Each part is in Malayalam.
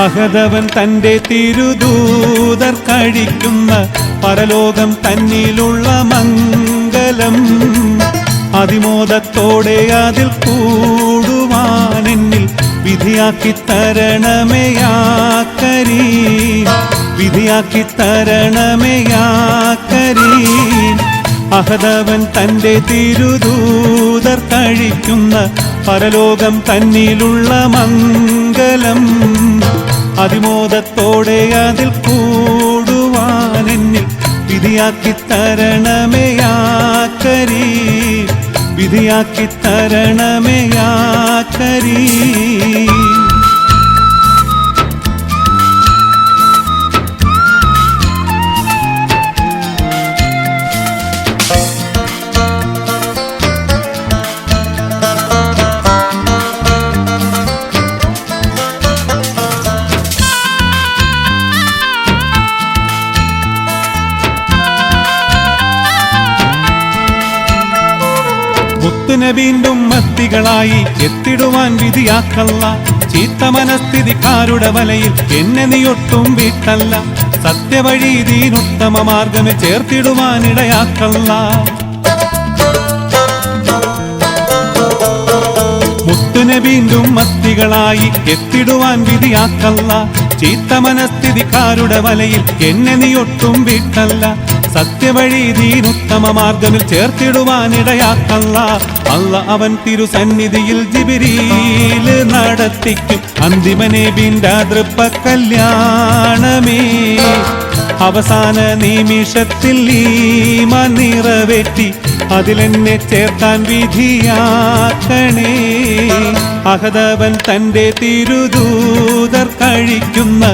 അഹദവൻ തന്റെ തിരുദൂതർ കഴിക്കുന്ന പരലോകം തന്നിലുള്ള മംഗലം അതിമോദത്തോടെ അതിൽ കൂടുവാനെന്നിൽ വിധിയാക്കി തരണമേ യാ കരീം, വിധിയാക്കി തരണമേ യാ കരീം. അഹദവൻ തന്റെ തിരുദൂതർ കഴിക്കുന്ന പരലോകം തന്നിലുള്ള മംഗലം അതിമോദത്തോടെ അതിൽ കൂടുവാനെന്നിൽ വിധിയാക്കി തരണമേ യാ കരീം, വിധിയാക്കി തരണമേ യാ കരീം. വീണ്ടും മത്തികളായി എത്തിടുവാൻ വിധിയാക്കല്ല, ചീത്ത മനസ്ഥിതിക്കാരുടെ വലയിൽ എന്നെ നീയൊട്ടും വീട്ടല്ല, സത്യവഴി ദീനുത്തമ മാർഗമേ ചേർത്തിടുവാനിടയാക്കല്ല. മുത്തുനെ വീണ്ടും മത്തികളായി എത്തിടുവാൻ വിധിയാക്കല്ല, ചീത്ത മനസ്ഥിതിക്കാരുടെ വലയിൽ എന്നെ നീയൊട്ടും വീട്ടല്ല, സത്യവഴി ദീനുത്തമ മാർഗമിൽ ചേർത്തിടുവാനിടയാക്കല്ല. അല്ല അവൻ തിരുസന്നിധിയിൽ ജിബ്രീല് നടത്തിക്കും അന്തിമ നബിന്റെ തൃപ്പ കല്യാണമേ. അവസാന നിമിഷത്തിൽ ഈമാൻ നിറവേറ്റി അതിലെന്നെ ചേർത്താൻ വിധിയാക്കണേ. അഹദവൻ തന്റെ തിരുദൂതർ കഴിക്കുന്ന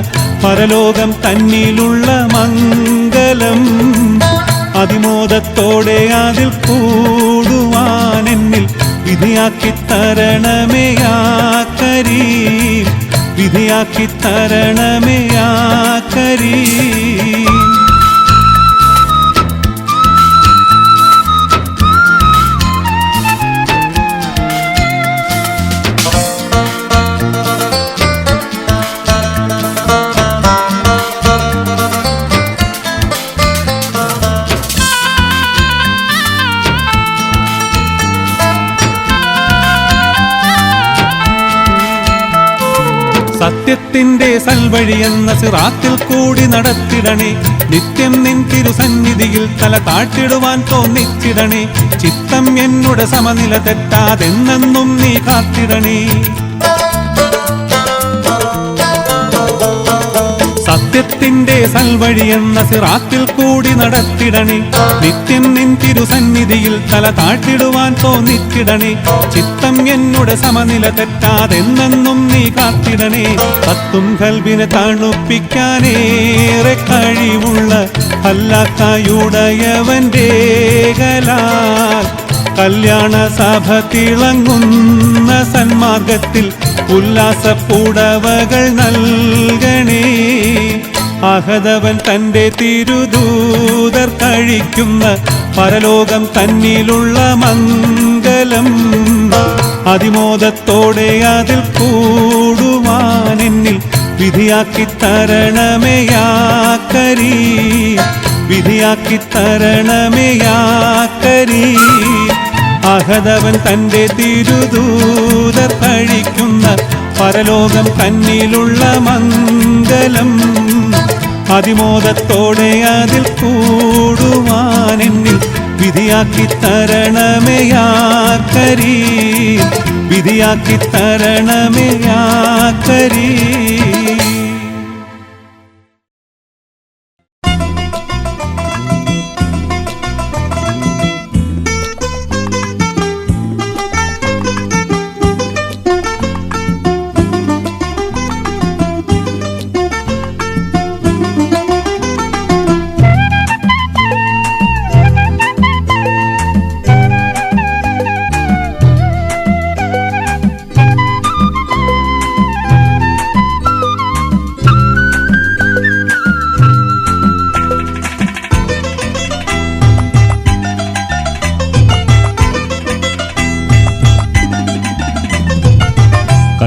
പരലോകം തന്നിലുള്ള മംഗലം അതിമോദത്തോടെ അതിൽ കൂടുവാനെന്നിൽ വിധിയാക്കി തരണമേ യാ കരീം, വിധിയാക്കി തരണമേ യാ കരീം. സത്യത്തിന്റെ സൽവഴി എന്ന സിറാത്തിൽ കൂടി നടത്തിടണേ. നിത്യം നിൻ തിരുസന്നിധിയിൽ തല താഴ്ത്തിടുവാൻ തോന്നിച്ചിടണേ. ചിത്തം എന്നുടെ സമനില തെറ്റാതെന്നെന്നും നീ കാത്തിടണേ. സത്യത്തിന്റെ സൽവഴി എന്ന സിറാത്തിൽ കൂടി നടത്തിടണേ. നിത്യം നിൻ തിരുസന്നിധിയിൽ തല താഴ്ത്തിടുവാൻ തോന്നിച്ചിടണേ. ചിത്തം എന്നുടെ സമനില തെറ്റാതെന്നെന്നും നീ കാത്തിടണേ. കത്തും കൽബിനെ തണുപ്പിക്കാനേറെ കഴിവുള്ള അല്ലാഹുയുടയവന്റെ കലാൽ കല്യാണ സഭ തിളങ്ങുന്ന സന്മാർഗത്തിൽ ഉല്ലാസപ്പുടവകൾ നൽകണേ. അഹദവൻ തന്റെ തിരുദൂതർ കഴിക്കുന്ന പരലോകം തന്നിലുള്ള മംഗലം അതിമോദത്തോടെ അതിൽ കൂടുവാനെന്നിൽ വിധിയാക്കി തരണമേ യാ കരീം, വിധിയാക്കി തരണമേ യാ കരീം. അഹദവൻ തന്റെ തിരുദൂതർ കഴിക്കുന്ന പരലോകം തന്നിലുള്ള മംഗലം അതിമോദത്തോടെ അതിൽ കൂടുവാനെന്നിൽ വിധിയാക്കി തരണമേ യാ കരീം, വിധിയാക്കി തരണമേ യാ കരീം.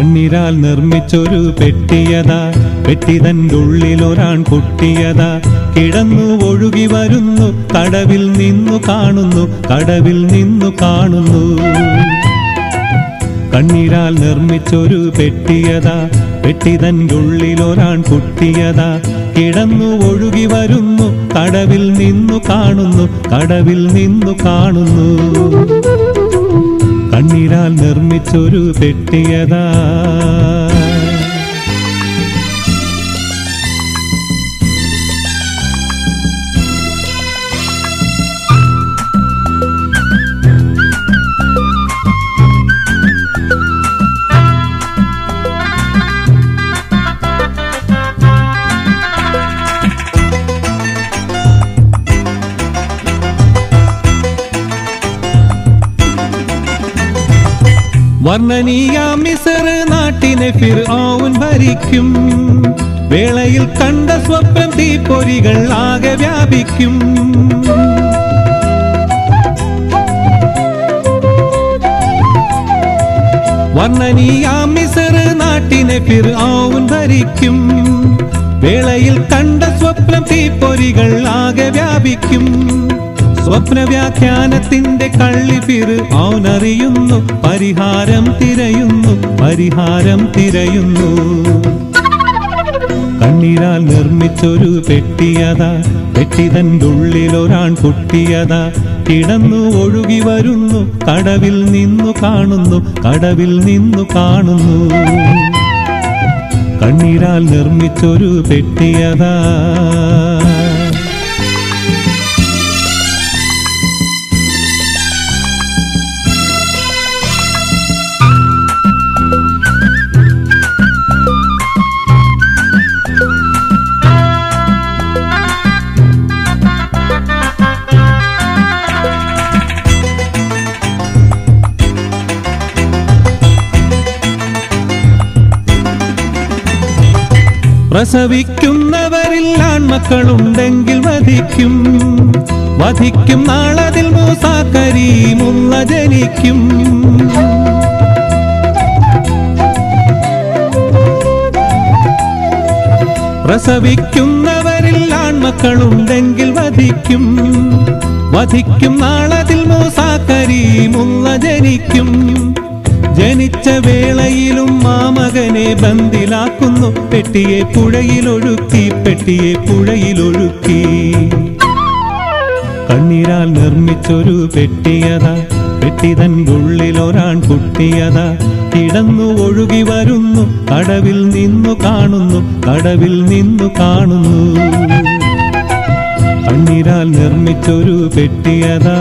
കണ്ണീരാൽ നിർമ്മിച്ചൊരു പെട്ടിയതാ, പെട്ടിതൻ്റെ ഉള്ളിലൊരാൺ കുട്ടിയതാ, കിടന്നു ഒഴുകി വരുന്നു, കടവിൽ നിന്നു കാണുന്നു, കടവിൽ നിന്നു കാണുന്നു. കണ്ണീരാൽ നിർമ്മിച്ചൊരു പെട്ടിയതാ, പെട്ടിതൻ്റെ ഉള്ളിലൊരാൺ കുട്ടിയതാ, കിടന്നു ഒഴുകി വരുന്നു, കടവിൽ നിന്നു കാണുന്നു, കടവിൽ നിന്നു കാണുന്നു. കണ്ണീരാൽ നിർമ്മിച്ചൊരു പെട്ടിയതാ. വർണ്ണനീയ മിസ്ർ നാട്ടിനെ ഫിർഔൻ ഭരിക്കും, വേളയിൽ കണ്ട സ്വപ്നം തീപ്പൊരികൾ ആകെ വ്യാപിക്കും. വർണ്ണനീയ മിസ്ർ നാട്ടിനെ ഫിർഔൻ ഭരിക്കും, വേളയിൽ കണ്ട സ്വപ്നം തീപ്പൊരികൾ ആകെ വ്യാപിക്കും. സ്വപ്നവ്യാഖ്യാനത്തിന്റെ കള്ളി ഫിർഔൻ അറിയുന്നു, പരിഹാരം തിരയുന്നു, പരിഹാരം തിരയുന്നു. കണ്ണീരാൽ നിർമ്മിച്ചൊരു പെട്ടിയതാ, പെട്ടിതൻ്റെ ഉള്ളിലൊരാൺ കുട്ടിയതാ, കിടന്നു ഒഴുകി വരുന്നു, കടവിൽ നിന്നു കാണുന്നു, കടവിൽ നിന്നു കാണുന്നു. കണ്ണീരാൽ നിർമ്മിച്ചൊരു പെട്ടിയതാ. പ്രസവിക്കുന്നവരിൽ ആൺമക്കളുണ്ടെങ്കിൽ വധിക്കും, വധിക്കും നാളതിൽ മൂസാ കരീമുള്ള ജനിക്കും. പ്രസവിക്കുന്നവരിൽ ആൺമക്കളുണ്ടെങ്കിൽ വധിക്കും, വധിക്കും നാളതിൽ മൂസാ കരീമുള്ള ജനിക്കും. ജനിച്ച വേളയിലും മാമകനെ ബന്ദിലാക്കുന്നു, പെട്ടിയെ പുഴയിലൊഴുക്കി, പെട്ടിയെ പുഴയിലൊഴുക്കി. കണ്ണീരാൽ നിർമ്മിച്ചൊരു പെട്ടിയതാ, പെട്ടിതൻ്റെ ഉള്ളിലൊരാൺ കുട്ടിയതാ, കിടന്നു ഒഴുകി വരുന്നു, കടവിൽ നിന്നു കാണുന്നു, കടവിൽ നിന്നു കാണുന്നു. കണ്ണീരാൽ നിർമ്മിച്ചൊരു പെട്ടിയതാ.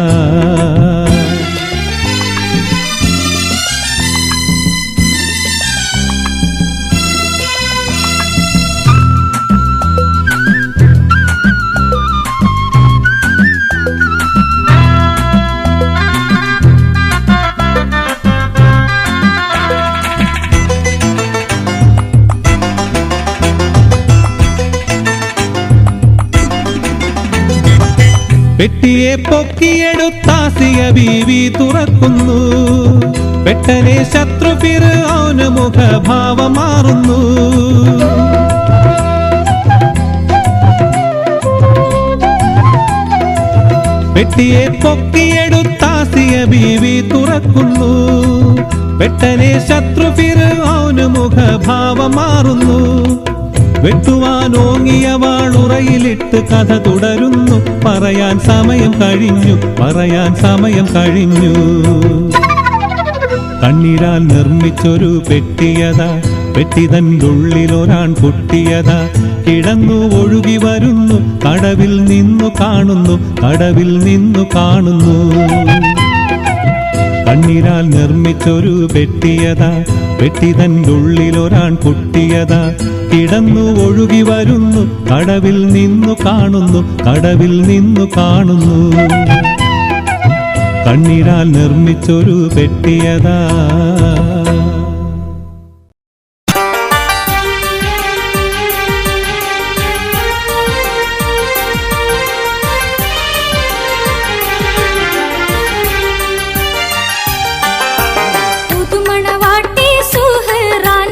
പെട്ടിയെ പൊക്കിയെടുത്താസിയ ബീവി തുറക്കുന്നു, പെട്ടനെ ശത്രു ഫിർഔന് മുഖഭാവം മാറുന്നു. പെട്ടിയെ പൊക്കിയെടുത്താസിയ ബീവി തുറക്കുന്നു, പെട്ടനെ ശത്രു ഫിർഔന് മുഖഭാവം മാറുന്നു. വെട്ടുവാനോങ്ങിയ വാളുറയിലിട്ട് കഥ തുടരുന്നു, പറയാൻ സമയം കഴിഞ്ഞു, പറയാൻ സമയം കഴിഞ്ഞു. കണ്ണീരാൽ നിർമ്മിച്ചൊരു പെട്ടിയതാ, പെട്ടിതൻ്റെ ഉള്ളിലൊരാൺ കുട്ടിയതാ, കിടന്നു ഒഴുകി വരുന്നു, കടവിൽ നിന്നു കാണുന്നു, കടവിൽ നിന്നു കാണുന്നു. കണ്ണീരാൽ നിർമ്മിച്ചൊരു പെട്ടിയതാ, പെട്ടിതൻ്റെ ഉള്ളിലൊരാൺ കുട്ടിയതാ, കിടന്നു ഒഴുകി വരുന്നു, കടവിൽ നിന്നു കാണുന്നു, കടവിൽ നിന്നു കാണുന്നു. കണ്ണീരാൽ നിർമ്മിച്ചൊരു പെട്ടിയതാ. പുതുമണവാട്ടി സുഹ്റാൻ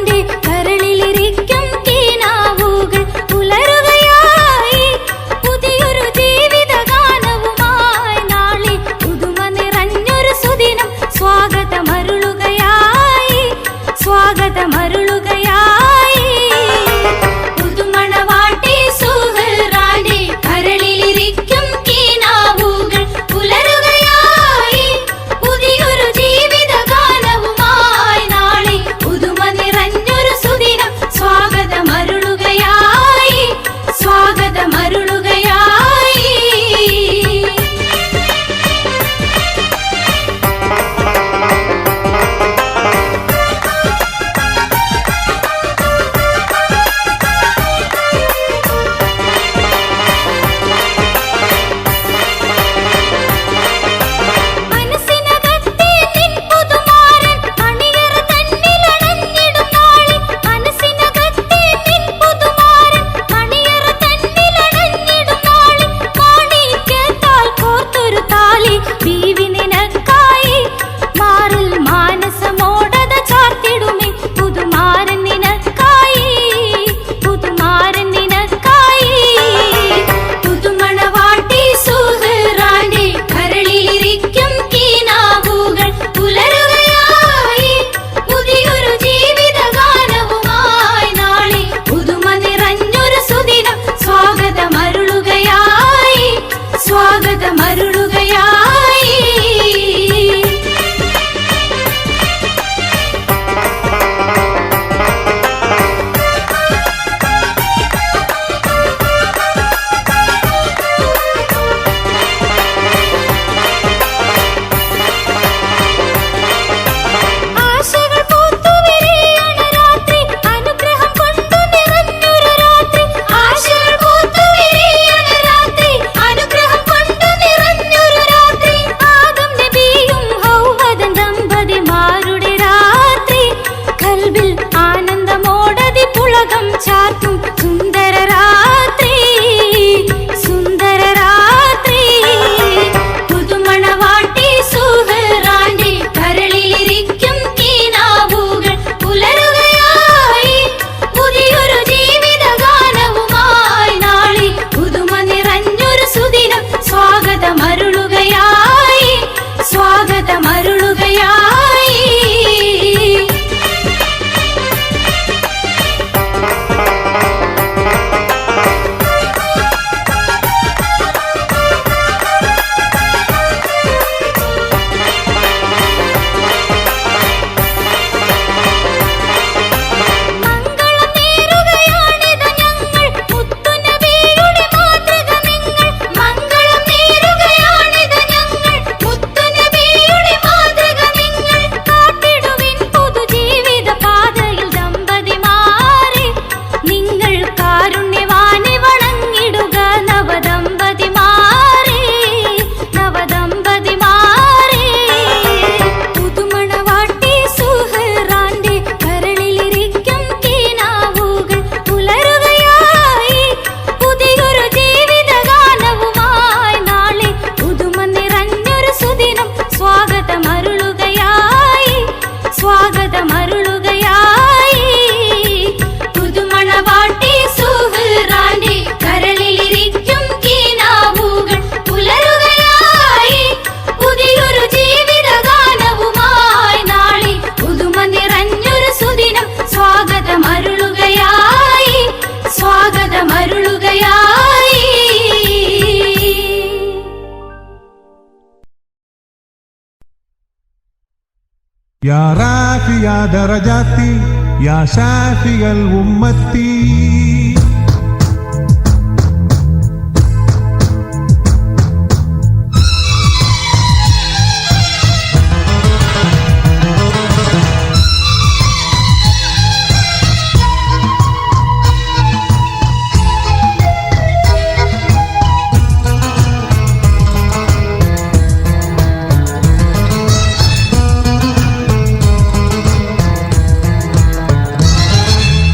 يا رافع درجاتي يا شافي الأمة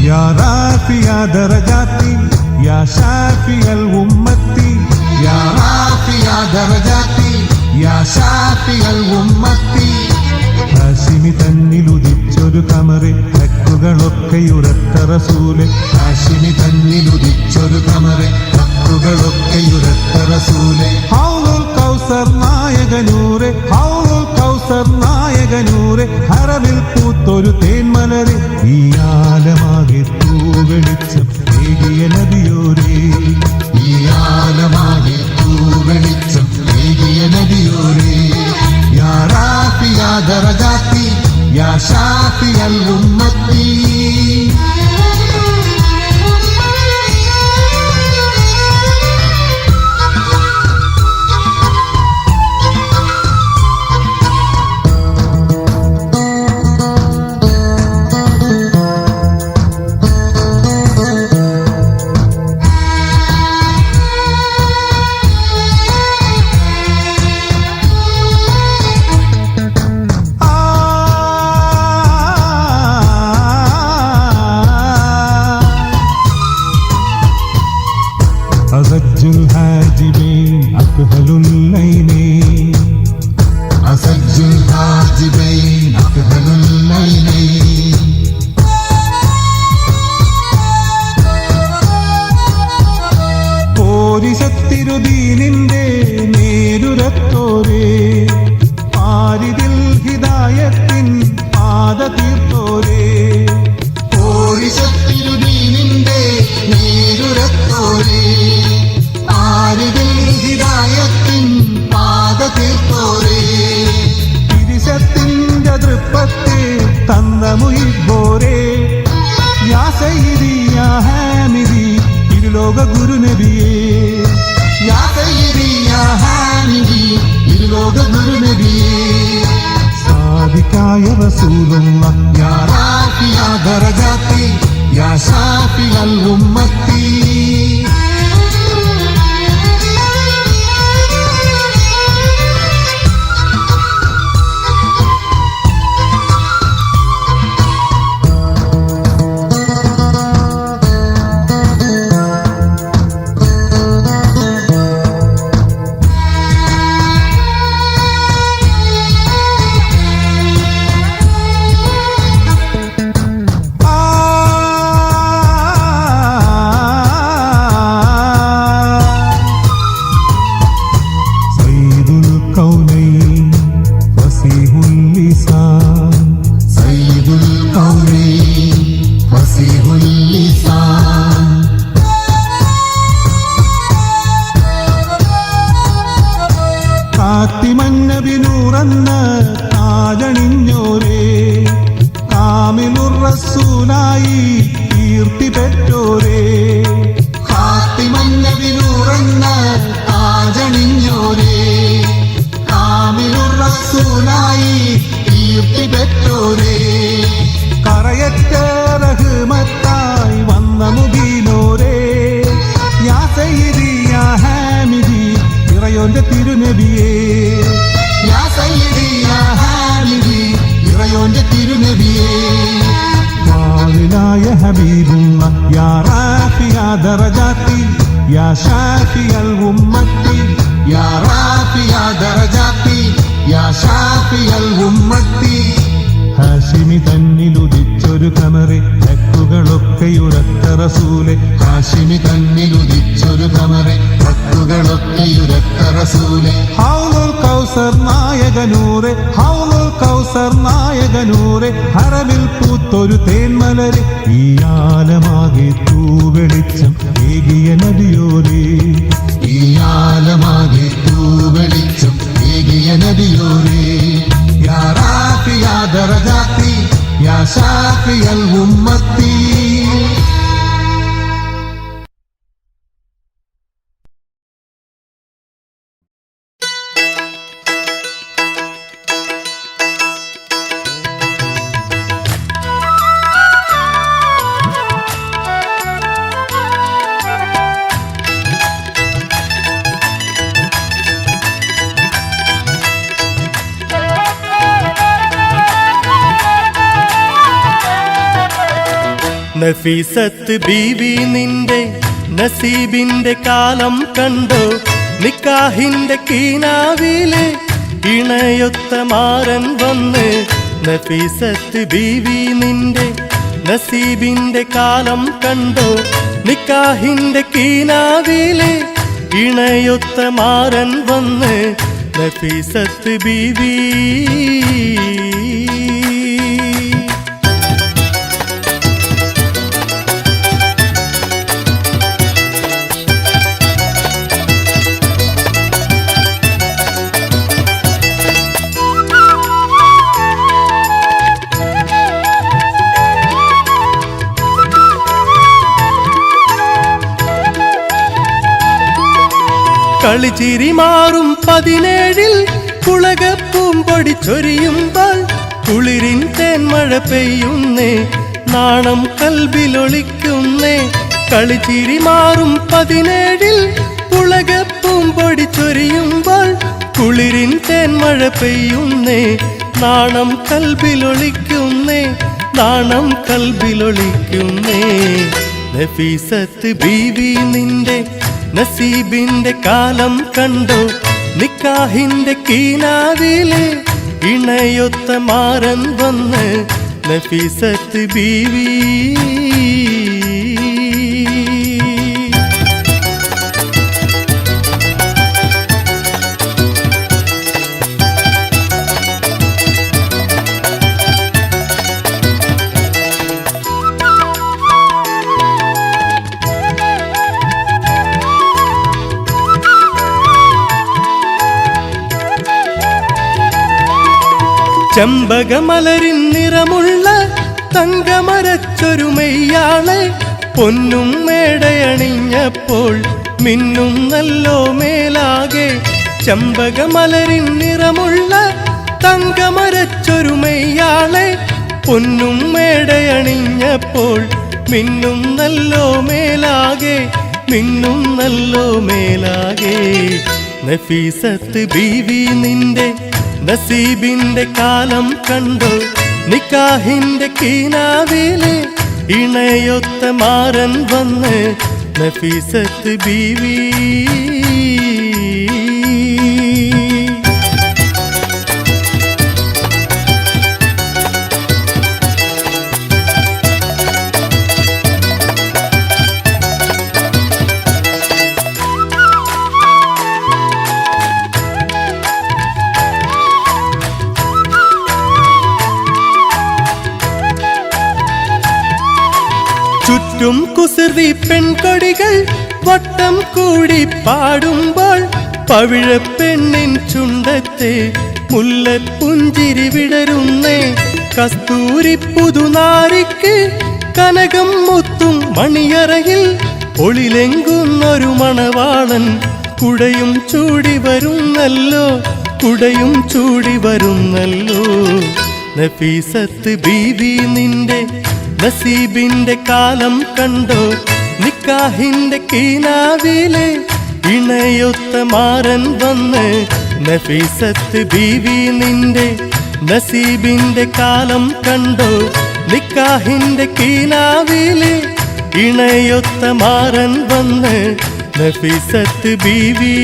يا رافع درجاتي يا شافي الأمة يا رافع درجاتي يا شافي الأمة ഹാഷിമി തന്നിലുദിച്ചൊരു കമറെ ഹക്കുകളൊക്കെയുരത്ത റസൂലെ ഹാഷിമി തന്നിലുദിച്ചൊരു കമറെ ഹക്കുകളൊക്കെയുരത്ത റസൂലെ ഹൗലുൽ കൗസർ നായകനൂറെ ഹൗലുൽ കൗസർ നായകനൂറെ ഹറവിൽ പൂത്തൊരു തേന്മലരെ ഈ ആലമാകെ തൂവെളിച്ചം ഏകിയ നബിയോരേ ഈ ആലമാകെ തൂവെളിച്ചം ഏകിയ നബിയോരേ يا رافع درجاتي يا شافي الأمة أزج الحاجبين أكهل الليلين أزج الحاجبين أكهل الليلين പോരിശത്തിരുദീനിന്റെ നേരുരത്തോരേ ആരിതിൽ ഹിദായത്തിൻ പാത തീർത്തോരേ പോരിശത്തിരുദീനിന്റെ നേരുരത്തോരേ ആരിതിൽ ഹിദായത്തിൻ പാത തീർത്തോരേ തിരിശത്തിന്റെ തൃപ്പത്തെ തന്ന മുയിബോരേ യാ സയ്യിദി യാ ഹാമിദി ഇരുലോക ഗുരുനബിയേ യാ സയ്യിദി യാ ഹാമിദി ഇരുലോക ഗുരുനബിയേ സാദിഖായ റസൂലുള്ളാഹ് യാ റാഫിയ ദറജാതി യാ ശാഫി അൽ ഉമ്മത്തി ഫാത്തിമന്നബിനൂറന്ന താജണിഞ്ഞോരേ കാമിലുർ റസൂലായി കീർത്തി പെറ്റോരേ ഫാത്തിമന്നബിനൂറന്ന താജണിഞ്ഞോരേ കാമിലുർ റസൂലായി കീർത്തി പെറ്റോരേ കറയറ്റ റഹ്മത്തായി വന്ന മുബീനോരേ യാ സയ്യിദി യാ ഹാമിദി ഇറയോന്റെ തിരുനബിയേ യാ സയ്യിദി യാ ഹാമിദി ഇറയോന്റെ തിരുനബിയേ വാലിലായ ഹബീബുള്ളാഹ് യാ റാഫിയ ദറജാതി യാ ശാഫി അൽ ഉമ്മത്തി യാ റാഫിയ ദറജാതി യാ ശാഫി അൽ ഉമ്മത്തി ഹാഷിമി തന്നിലുദിച്ചൊരു കമറെ ഹക്കുകളൊക്കെയുരത്ത റസൂലെ ഹാഷിമി തന്നിലുദിച്ചൊരു കമറെ ഹക്കുകളൊക്കെയുരത്ത റസൂലെ ഹൗലുൽ കൗസർ നായകനൂറെ ഹൗലുൽ കൗസർ നായകനൂറെ ഹറമിൽ പൂത്തൊരു തേന്മലരെ ഈ ആലമാകെ തൂവെളിച്ചം ഏകിയ നബിയോരേ ഈ ആലമാകെ തൂവെളിച്ചം ഏകിയ നബിയോരേ യാ شافي يا درجاتي يا شافي الأمة. നഫീസത്ത് ബീവി നിന്റെ നസീബിന്റെ കാലം കണ്ടോ, നിക്കാഹിന്റെ കീനാവിലെ ഇണയൊത്ത മാരൻ വന്ന്. നഫീസത്ത് ബീവി നിന്റെ നസീബിന്റെ കാലം കണ്ടോ, നിക്കാഹിന്റെ കീനാവിലെ ഇണയൊത്ത മാരൻ വന്ന്. നഫീസത്ത് ബീവി കളിച്ചിരി മാറും 17-ൽ കുളകപ്പൂമ്പൊടി ചൊരിയുമ്പോൾ കുളിരിൻ തേന്മഴ പെയ്യുന്നേ, നാണം കൽബിലൊളിക്കുന്നേ. കളിച്ചിരി മാറും 17-ൽ കുളകപ്പൂമ്പൊടി ചൊരിയുമ്പോൾ കുളിരിൻ തേന്മഴ പെയ്യുന്നേ, നാണം കൽബിലൊളിക്കുന്നേ, നാണം കൽബിലൊളിക്കുന്നേ. നഫീസത്ത് ബീവി നിന്റെ നസീബിന്റെ കാലം കണ്ടോ, നിക്കാഹിന്റെ കീനാവിലെ ഇണയൊത്ത മാരൻ വന്ന്. നഫീസത്ത് ബീവി ചെമ്പകമലരിൻ നിറമുള്ള തങ്കമരച്ചൊരു മെയ്യാളെ പൊന്നും മേടയണിഞ്ഞപ്പോൾ മിന്നും നല്ലോ മേലാകെ. ചെമ്പകമലരിൻ നിറമുള്ള തങ്കമരച്ചൊരു മെയ്യാളെ പൊന്നും മേടയണിഞ്ഞപ്പോൾ മിന്നും നല്ലോ മേലാകെ, മിന്നും നല്ലോ മേലാകെ. നഫീസത്ത് ബീവി നിന്റെ നസീബിന്റെ കാലം കണ്ടോ, നിക്കാഹിന്റെ കീനാവിലെ ഇണയൊത്ത മാരൻ വന്ന്. നഫീസത്ത് ബീവി ചുറ്റും കുസൃതി പെൺകൊടികൾ വട്ടം കൂടി പാടുമ്പോൾ പവിഴപ്പെണ്ണിൻ ചുണ്ടത്തെ മുല്ലപ്പുഞ്ചിരി വിടരുന്നേ. കസ്തൂരി പുതുനാരിക്ക് കനകം മുത്തും മണിയറയിൽ ഒളിലെങ്കുന്നൊരു മണവാളൻ കുടയും ചൂടി വരുന്നല്ലോ, കുടയും ചൂടി വരുന്നല്ലോ. നഫീസത്ത് ബീവി നിന്റെ നസീബിന്റെ കാലം കണ്ടോ, നിക്കാഹിന്റെ കീനാവിലെ ഇണയൊത്ത മാരൻ വന്ന്. നഫീസത്ത് ബീവി നിന്റെ നസീബിന്റെ കാലം കണ്ടോ, നിക്കാഹിന്റെ കീനാവിലെ ഇണയൊത്ത മാരൻ വന്ന്. നഫീസത്ത് ബീവി